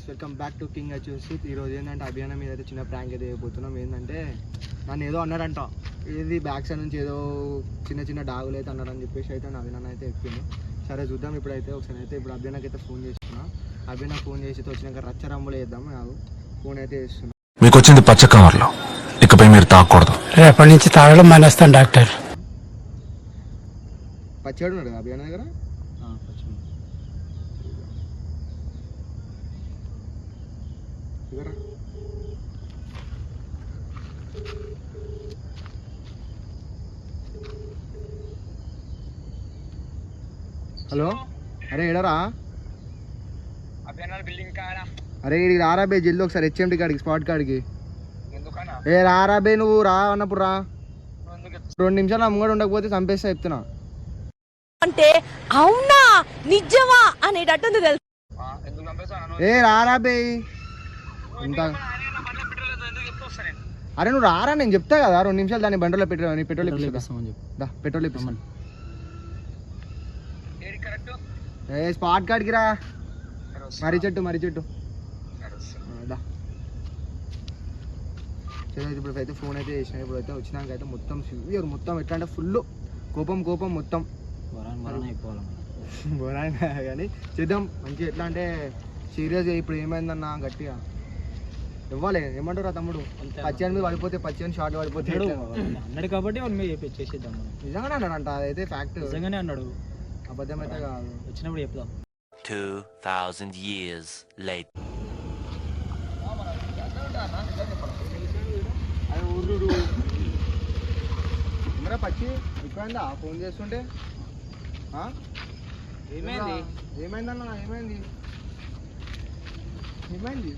Guys welcome back to king వచ్చేసి ఈరోజు ఏంటంటే అభియానం మీద అయితే చిన్న ప్రాంక్ అయితే అయిపోతున్నాం. ఏంటంటే నన్ను ఏదో అన్నాడంట, ఏది బ్యాక్ సైడ్ నుంచి ఏదో చిన్న చిన్న డాగులు అయితే అన్నాడని చెప్పేసి అయితే అభియాన్ అయితే చెప్పిండు. సరే చూద్దాం ఇప్పుడైతే ఒకసారి అయితే ఇప్పుడు అభియానకి అయితే ఫోన్ చేస్తున్నా. అభియాన్ ఫోన్ చేసి వచ్చినాక రచ్చరంబులు వేద్దాం. నాకు ఫోన్ అయితే చేస్తున్నా. మీకు వచ్చింది పచ్చ కవర్లో, ఇకపై మీరు తాగకూడదు. రేపటి నుంచి తాగడం మానేస్తాను డాక్టర్. పచ్చాడు ఉన్నాడు అభియాన్ దగ్గర. హలో, అరే ఎడరా? అరే ఇడికి రారా బే, జల్ది ఒకసారి హెచ్ఎండి కాడికి, స్పాట్ కాడికి. ఏ రారా బే, నువ్వు రా అన్నప్పుడు రా. 2 నిమిషాలు అమ్మగడు ఉండకపోతే చంపేస్తా చెప్తున్నా. అంటే అవునా నిజమా అనేటట్టుంది తెలుసు. ఏ రారా బే ఇంత. అరే నువ్వు రారా, నేను చెప్తా కదా 2 నిమిషాలు దాన్ని బండిలో పెట్రోల్ ఇప్పిస్తా. పెట్రోల్ ఇప్పిస్తాను. ఏ స్పాట్ కాడికి రా. మర్రి చెట్టు ఇప్పుడు అయితే ఫోన్ అయితే చేసిన. ఇప్పుడు అయితే వచ్చినాక అయితే మొత్తం సివియర్, మొత్తం ఎట్లా అంటే ఫుల్ కోపం మొత్తం బోరాయినా కానీ చేద్దాం మంచిగా. ఎట్లా అంటే సీరియస్గా ఇప్పుడు ఏమైందన్న గట్టిగా ఇవ్వాలి. ఏమంటారు రా తమ్ముడు, పచ్చని మీద పడిపోతే పచ్చని షార్ట్ పడిపోతే అన్నాడు కాబట్టి చేసేద్దాం. నిజంగానే అన్నాడంట, అదైతే ఫ్యాక్ట్. నిజంగానే అన్నాడు, అబద్ధం అయితే కాదు. వచ్చినప్పుడు చెప్దాం. 2000 years later. అది ఊరు ఇంకా పచ్చి ఎక్కువైందా ఫోన్ చేస్తుంటే? ఏమైందన్న? ఏమైంది? ఏమైంది?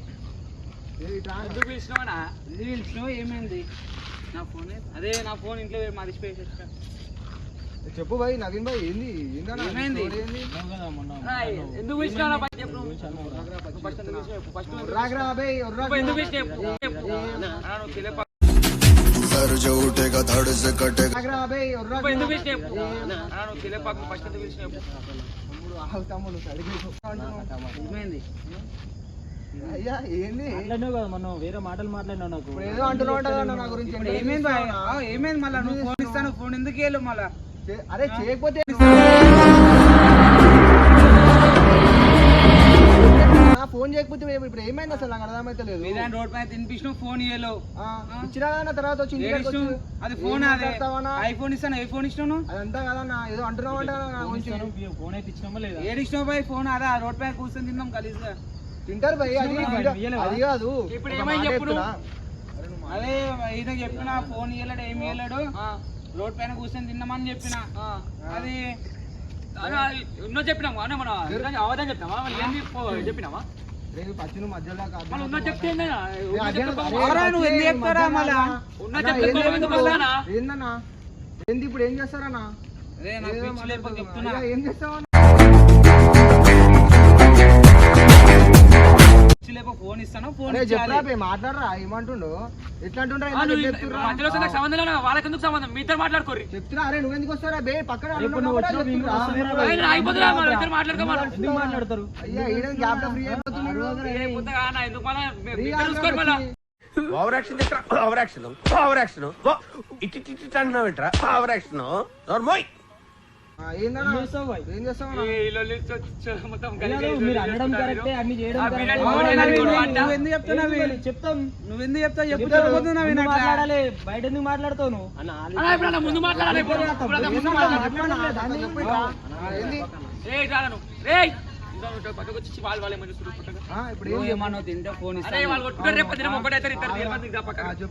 నా ఫోన్ అదే, నా ఫోన్ ఇంట్లో మర్చిపోయి. చెప్పు భాయ్, నవీన్ భాయ్ ఏంది? అయ్యా ఏంది? మనం వేరే మాటలు మాట్లాడినా నాకు ఏదో అంటున్నావు నా గురించి. ఏమైంది మళ్ళీ? నువ్వు ఫోన్ ఇస్తాను, ఫోన్ ఎందుకు వెళ్ళు మళ్ళా? అరే చేయకపోతే ఫోన్ చేయకపోతే ఇప్పుడు ఏమైంది అసలు నాకు అర్థమైతే లేదు. రోడ్ పైన తినిపించిన ఫోన్ ఇయ్యలేవు, ఇచ్చినా తర్వాత వచ్చి అది ఫోన్ ఐఫోన్ ఇస్తాను. ఏ ఫోన్ ఇచ్చినావు? అదంతా కదా ఏదో అంటున్నావు అంటే ఫోన్ అయితే ఇచ్చినామా లేదా? ఏది ఇచ్చినావు బాయ్ ఫోన్? అదే రోడ్ పైన కూర్చొని తిన్నాం కలిసి తింటారు భయ్. అది కాదు ఇప్పుడు ఏమైంది చెప్పు. అదే ఈయన చెప్పిన ఫోన్ ఇయ్యలేడు, ఏమి ఇయ్యలేడు, రోడ్ పైన కూర్చొని తిన్నామని చెప్పిన. అది చెప్పినాము చెప్పినామా? పచ్చి నువ్వు మధ్యలో ఏందన్నా? ఏంది ఇప్పుడు ఏం చేస్తారన్నా? ఏం చేస్తావా? ఫోన్ ఇస్తాను, ఫోన్ చెప్పరా మాట్లాడరా. ఏమంటుండో ఎట్లా అంటుండ్రా? వాళ్ళకి సంబంధం మీ ఇద్దరు మాట్లాడుకోరు చెప్తున్నా. అరే నువ్వు ఎందుకు వస్తారా బే? పక్కన మాట్లాడతారు. అయ్యా ఈడని గ్యాప్ లో ఫ్రీ అయిపోతున్నారు. ఏం చేస్తావు? చెప్తాం. నువ్వెందుకు చెప్తావు? చెప్తా మాట్లాడాలి. బయట ఎందుకు మాట్లాడతావు నువ్వు? ముందు మాట్లాడాలి.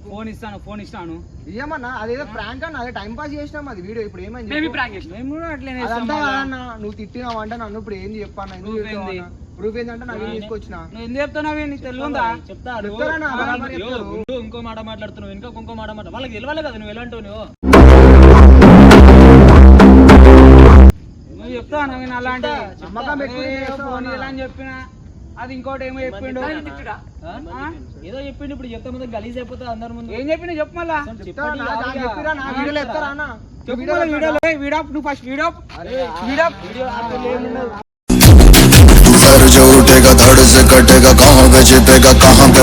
ఫోన్ ఇస్తాను. ఏమన్నా అదేదో ప్రాంక్ అన్న, అదే టైం పాస్ చేసినాం. అది వీడియో ఇప్పుడు ఏమైంది? నువ్వు తిట్టినావంట నన్ను. ఇప్పుడు ఏంది చెప్పాను? ప్రూఫ్ ఏంటంటే నవీన్ తీసుకొచ్చిన. ఎందుకు చెప్తావు? నీకు తెలియదా? ఇంకో మాట మాట్లాడుతున్నావు, ఇంకో మాట మాట్లాడు. వాళ్ళకి తెలియాలి కదా నువ్వు ఎలాంటి నువ్వు చెప్తావు. నవీన్ అలాంటి ఫోన్ ఎలా అని చెప్పినా అది ఇంకోటి ఏమో చెప్పిండు. ఏదో చెప్పిండు. ఇప్పుడు చెప్తే ముందు గలీజ్ అయిపోతుంది అందరి ముందు. ఏం చెప్పిండు చెప్పు మళ్ళా. నువ్వు ఫస్ట్ వీడియో कटेगा धड़ से कटेगा कहाँ पे जीतेगा कहाँ पे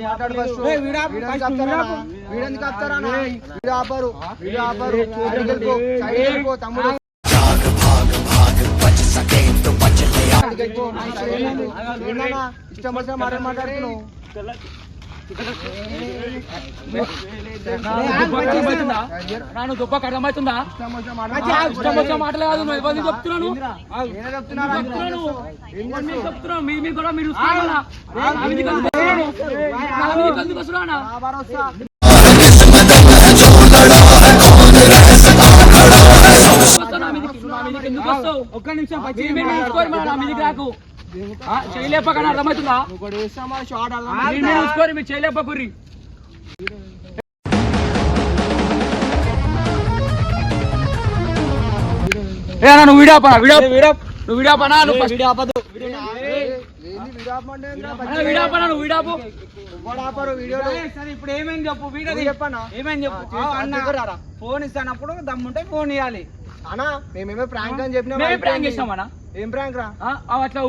మాట్లాడు first. ఏయ్, వీడా, వీడియో first కప్తారా? వీడా. వీడియో ఎందుకు కప్తారా అన్న? వీడియో ఆపరు. వీడియో ఆపరు. సైడ్కి వెళ్ళిపో. సైడ్కి వెళ్ళిపో తమ్ముడు. సైడ్కి వెళ్ళిపో. ఏందన్నా? ఇష్టం వచ్చిన మాట మాట్లాడుతున్నావు. నాను గొప్ప అర్థమవుతుందా? ఇష్టం వచ్చిన మాట ఇష్టం వచ్చిన మాటలు కాదు, నువ్వు ఎవరిని చెప్తున్నాను? నేనే చెప్తున్నారా? ఏం చేస్తున్నావు? చెప్తున్నాను, మీ కూడా మీరు చూసుకోవాలా? నా మీదకి ఎందుకు వస్తున్నానా? ఆ భరోసా. నా మీదకి ఎందుకు వస్తావు? ఒక్క నిమిషం చూసుకోరు, నా మీదకి రాకు. చేయలేపకని అర్థమవుతుందా? ఒకటి వేస్తామా షార్ట్ చూసుకోరు, మీరు చేయలేపకుర్రి. నువ్వు వీడాపనా నువ్వు వీడాపనా నువ్వు ఫస్ట్ ఆపదు. వీడాపనా నువ్వు వీడాపు. సరే ఇప్పుడు ఏమేమి చెప్పు, వీడియో చెప్పనా? ఏమేమి చెప్పు. అన్న ఫోన్ ఇస్తానప్పుడు దమ్ముంటే ఫోన్ ఇవ్వాలి. అన్నా మేమేమో ప్రాంక్ అని చెప్పినా మేమే ప్రాంక్ చేస్తామన్నా. ఏం ప్రాంక్ రా? అట్లా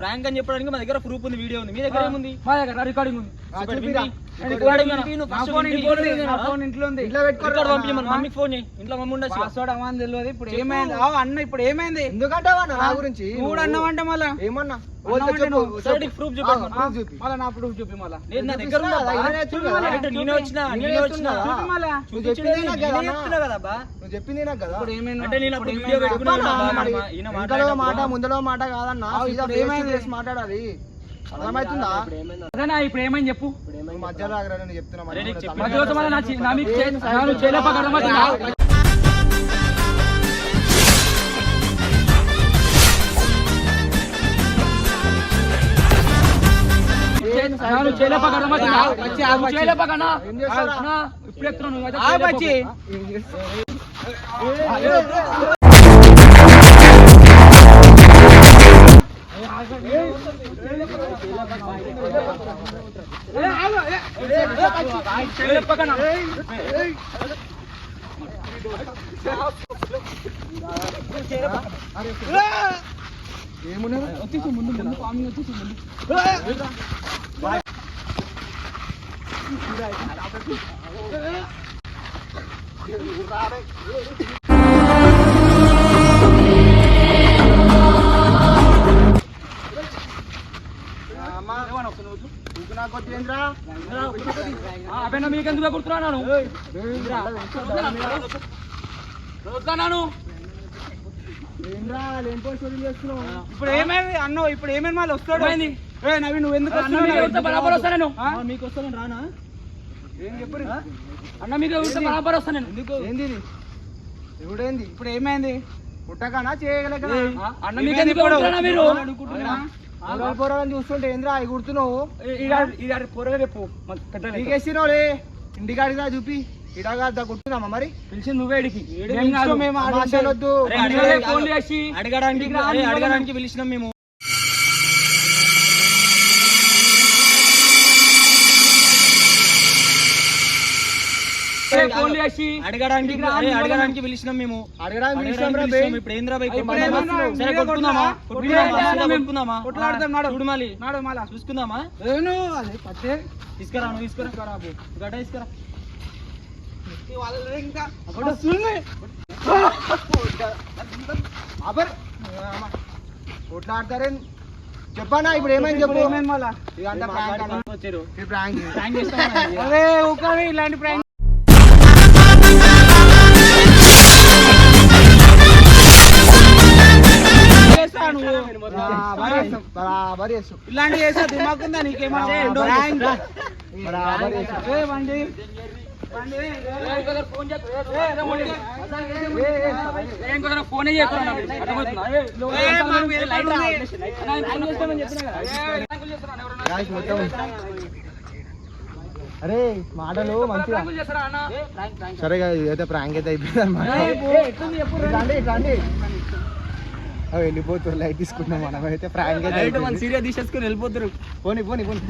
ప్రాంక్ అని చెప్పడానికి మా దగ్గర ప్రూఫ్ ఉంది, వీడియో ఉంది. మీ దగ్గర ఏముంది? మా దగ్గర రికార్డింగ్ ఉంది. చూపిరా. ఇంట్లో ఉంది. ఇంట్లో పెట్టుకో. రికార్డ్ పంపించమని మమ్మీకి ఫోన్ చేయి. ఇంట్లో మమ్మీ ఉండొచ్చు. పాస్వర్డ్ అవ్వని తెలియదు. ఇప్పుడు ఏమైంది అన్న? ఇప్పుడు ఏమైంది? ఎందుకంటే నా గురించి మూడు అన్నావంటే మళ్ళా ఏమన్నా సరే ప్రూఫ్ చూపి. చూపి. మళ్ళా నా ప్రూఫ్ చూపి. మళ్ళా నేను నా దగ్గర ఉందా బా? నేనే వచ్చినా చూపి మళ్ళా. నువ్వు చెప్పింది నాకు కదా అన్నా. చెప్తున్నా కదా బా. నువ్వు చెప్పింది నాకు కదా. ఇప్పుడు ఏమైంది? అంటే నేను అప్పుడు వీడియో పెట్టుకున్నా వెనకలో మాట ముందలో మాట కాదన్నా. సీదా face to face మాట్లాడాలి. అర్థమవుతుందా? అదేనా ఇప్పుడు ఏమైంది చెప్పు. నువ్వు మధ్యలో ఆగరా, నేను చెప్తున్నా అరే నీకు చెప్పి- మధ్యలో మళ్ళీ నా మీకు చేయలేపక అర్థమవుతుందా? చేయలేపక అర్థమవుతుందా? చేయలేపకనా ఏం చేస్తారా? ఇప్పుడు ఎత్తున్నావు నువ్వు. ఏం చేస్తావు? చేయలేపకనా ఏమున్నా వచ్చేసి ముందు ఫార్మింగ్ వచ్చేసి ముందు. అబ్బాయి మీకు ఎందుకు కుడుతున్నాను? ఇప్పుడు ఏమైంది అన్న? ఇప్పుడు ఏమైంది? మళ్ళీ వస్తాడు. నవీన్ నువ్వు ఎందుకు బరాబర్ వస్తాను? మీకు వస్తాను రానా? ఏం చెప్పు అన్న మీకు బరాబర్ వస్తాను నేను. ఏంది ఇది? ఎవడేంది? ఇప్పుడు ఏమైంది? పుట్టకనా చేయగలక అన్న మీకు ఎందుకు కుడుతున్నా మీరు? పోరాలని చూస్తుంటే ఏంద్రా అవి కుడుతున్నావు? కూరగా రేపు నీకేసినోలే ఇంటికాడిదా చూపి ఇడాగా కుడుతున్నామా మరి? పిలిచి నువ్వే ఇడికి మేము ఆడొద్దు. ఫోన్ చేసి అడగడానికి పిలిచినాం మేము. ఫోన్ చేసి అడగడానికి పిలిచినాం మేము. అడగడానికి పిలిచినాం. ఇప్పుడు ఏంద్రా బై? సరే కొట్టుకుందామా? కొట్లాడతాం నాడు. చూడు మళ్ళీ నాడు మళ్ళా చూసుకుందామా? అదే పట్టే తీసుకురా, నువ్వు తీసుకురా. గడ్డ తీసుకురా. కొట్లాడతారే చెప్పనా? ఇప్పుడు ఏమైంది చెప్పు. ఏమైంది మళ్ళా? ఇదంతా ప్రాంక్ అన్న. వచ్చారు ఈ ప్రాంక్ ప్రాంక్ చేస్తాం. అదే ఊకాలి ఇలాంటి ప్రాంక్ బరాబర్ చేస్తాం. ఇలాంటి చేసా దిమాకుందా నీకేమో? బరాబర్ చేస్తాం. ఫోనే Guys, మొత్తం అరే మాటలు మంచిగా సరే అయితే ప్రాంక్ అయితే అయిపోయింది అనమాట. వెళ్ళిపోతారు లైట్ తీసుకుంటాం మనం అయితే ప్రాంక్ అయితే సీరియస్ తీసేసుకుని వెళ్ళిపోతారు. పోనీ పోనీ పోనీ